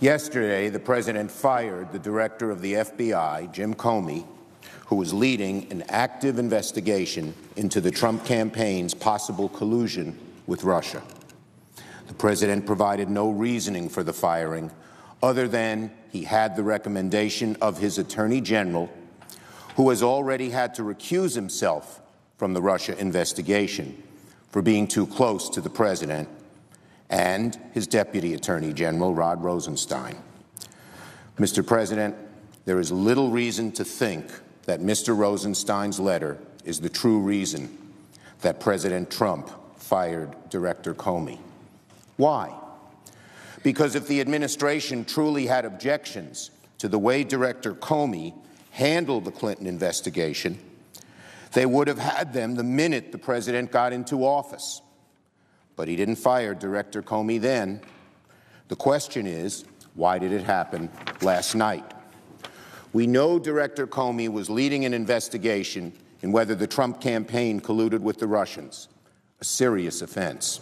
Yesterday, the President fired the Director of the FBI, Jim Comey, who was leading an active investigation into the Trump campaign's possible collusion with Russia. The President provided no reasoning for the firing other than he had the recommendation of his Attorney General, who has already had to recuse himself from the Russia investigation for being too close to the President, and his Deputy Attorney General, Rod Rosenstein. Mr. President, there is little reason to think that Mr. Rosenstein's letter is the true reason that President Trump fired Director Comey. Why? Because if the administration truly had objections to the way Director Comey handled the Clinton investigation, they would have had them the minute the President got into office. But he didn't fire Director Comey then. The question is, why did it happen last night? We know Director Comey was leading an investigation in whether the Trump campaign colluded with the Russians, a serious offense.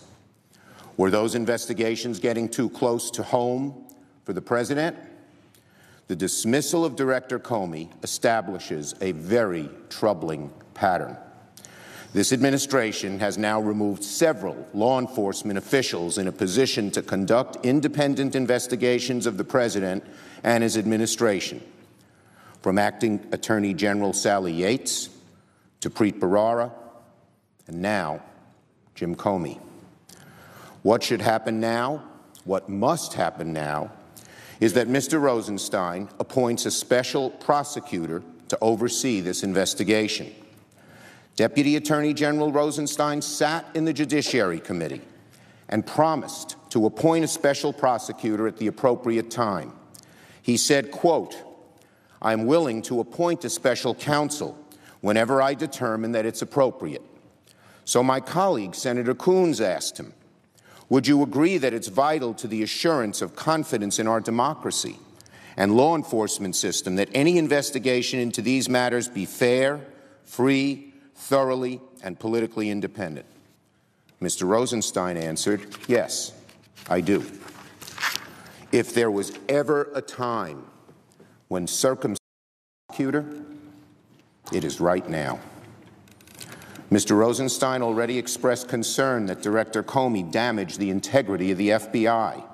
Were those investigations getting too close to home for the President? The dismissal of Director Comey establishes a very troubling pattern. This administration has now removed several law enforcement officials in a position to conduct independent investigations of the President and his administration, from Acting Attorney General Sally Yates to Preet Bharara, and now Jim Comey. What should happen now, what must happen now, is that Mr. Rosenstein appoints a special prosecutor to oversee this investigation. Deputy Attorney General Rosenstein sat in the Judiciary Committee and promised to appoint a special prosecutor at the appropriate time. He said, quote, "I'm willing to appoint a special counsel whenever I determine that it's appropriate." So my colleague, Senator Coons, asked him, would you agree that it's vital to the assurance of confidence in our democracy and law enforcement system that any investigation into these matters be fair, free, thoroughly, and politically independent? Mr. Rosenstein answered, yes, I do. If there was ever a time when prosecutor, it is right now. Mr. Rosenstein already expressed concern that Director Comey damaged the integrity of the FBI.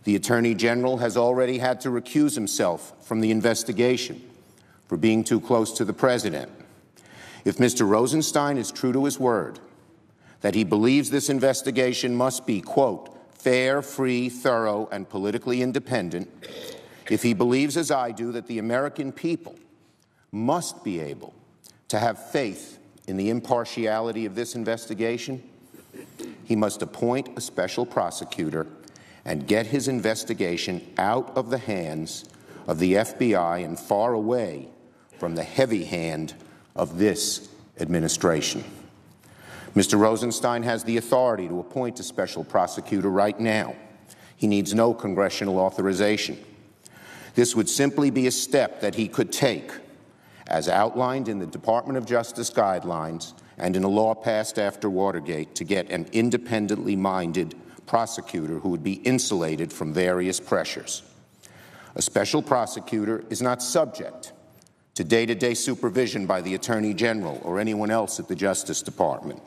The Attorney General has already had to recuse himself from the investigation for being too close to the President. If Mr. Rosenstein is true to his word, that he believes this investigation must be, quote, fair, free, thorough, and politically independent, if he believes, as I do, that the American people must be able to have faith in the impartiality of this investigation, he must appoint a special prosecutor and get his investigation out of the hands of the FBI and far away from the heavy hand of this administration. Mr. Rosenstein has the authority to appoint a special prosecutor right now. He needs no congressional authorization. This would simply be a step that he could take, as outlined in the Department of Justice guidelines and in a law passed after Watergate, to get an independently minded prosecutor who would be insulated from various pressures. A special prosecutor is not subject to day-to-day supervision by the Attorney General or anyone else at the Justice Department.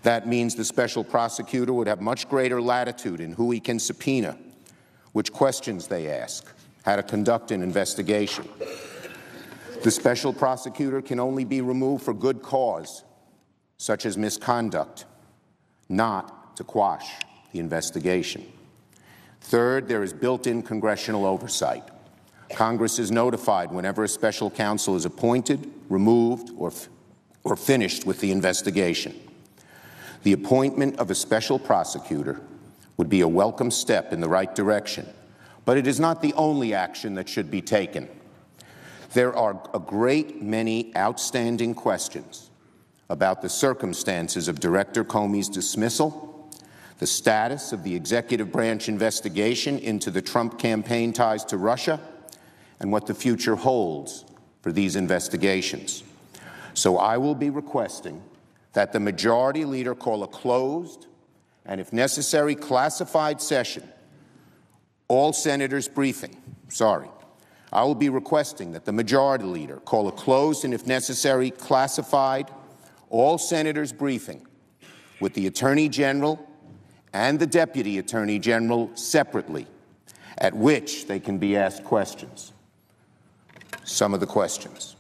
That means the special prosecutor would have much greater latitude in who he can subpoena, which questions they ask, how to conduct an investigation. The special prosecutor can only be removed for good cause, such as misconduct, not to quash the investigation. Third, there is built-in congressional oversight. Congress is notified whenever a special counsel is appointed, removed, or finished with the investigation. The appointment of a special prosecutor would be a welcome step in the right direction, but it is not the only action that should be taken. There are a great many outstanding questions about the circumstances of Director Comey's dismissal, the status of the executive branch investigation into the Trump campaign ties to Russia, and what the future holds for these investigations. So I will be requesting that the Majority Leader call a closed and, if necessary, classified session all senators briefing, I will be requesting that the Majority Leader call a closed and, if necessary, classified all senators briefing with the Attorney General and the Deputy Attorney General separately, at which they can be asked questions. Some of the questions.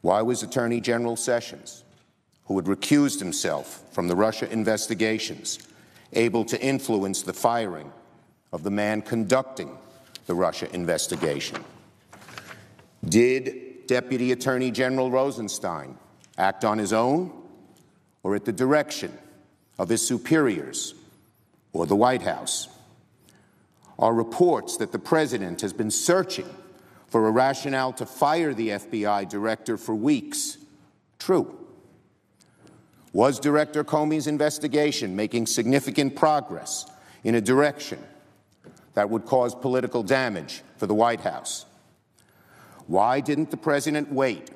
Why was Attorney General Sessions, who had recused himself from the Russia investigations, able to influence the firing of the man conducting the Russia investigation? Did Deputy Attorney General Rosenstein act on his own or at the direction of his superiors or the White House? Are reports that the President has been searching for a rationale to fire the FBI Director for weeks true? Was Director Comey's investigation making significant progress in a direction that would cause political damage for the White House? Why didn't the President wait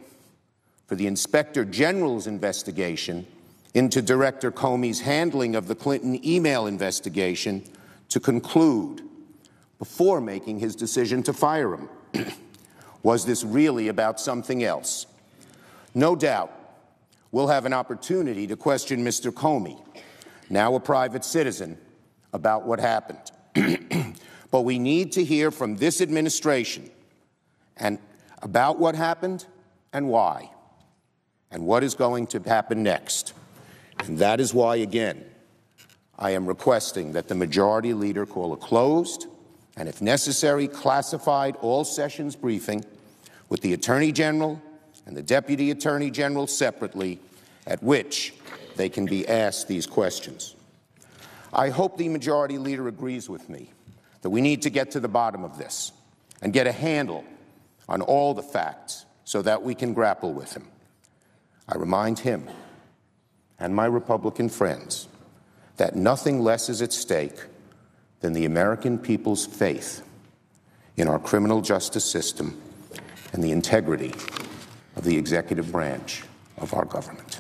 for the Inspector General's investigation into Director Comey's handling of the Clinton email investigation to conclude before making his decision to fire him? Was this really about something else? No doubt we'll have an opportunity to question Mr. Comey, now a private citizen, about what happened. But we need to hear from this administration and about what happened and why, and what is going to happen next. And that is why, again, I am requesting that the Majority Leader call a closed and, if necessary, classified all-sessions briefing with the Attorney General and the Deputy Attorney General separately, at which they can be asked these questions. I hope the Majority Leader agrees with me that we need to get to the bottom of this and get a handle on all the facts so that we can grapple with him. I remind him and my Republican friends that nothing less is at stake than the American people's faith in our criminal justice system and the integrity of the executive branch of our government.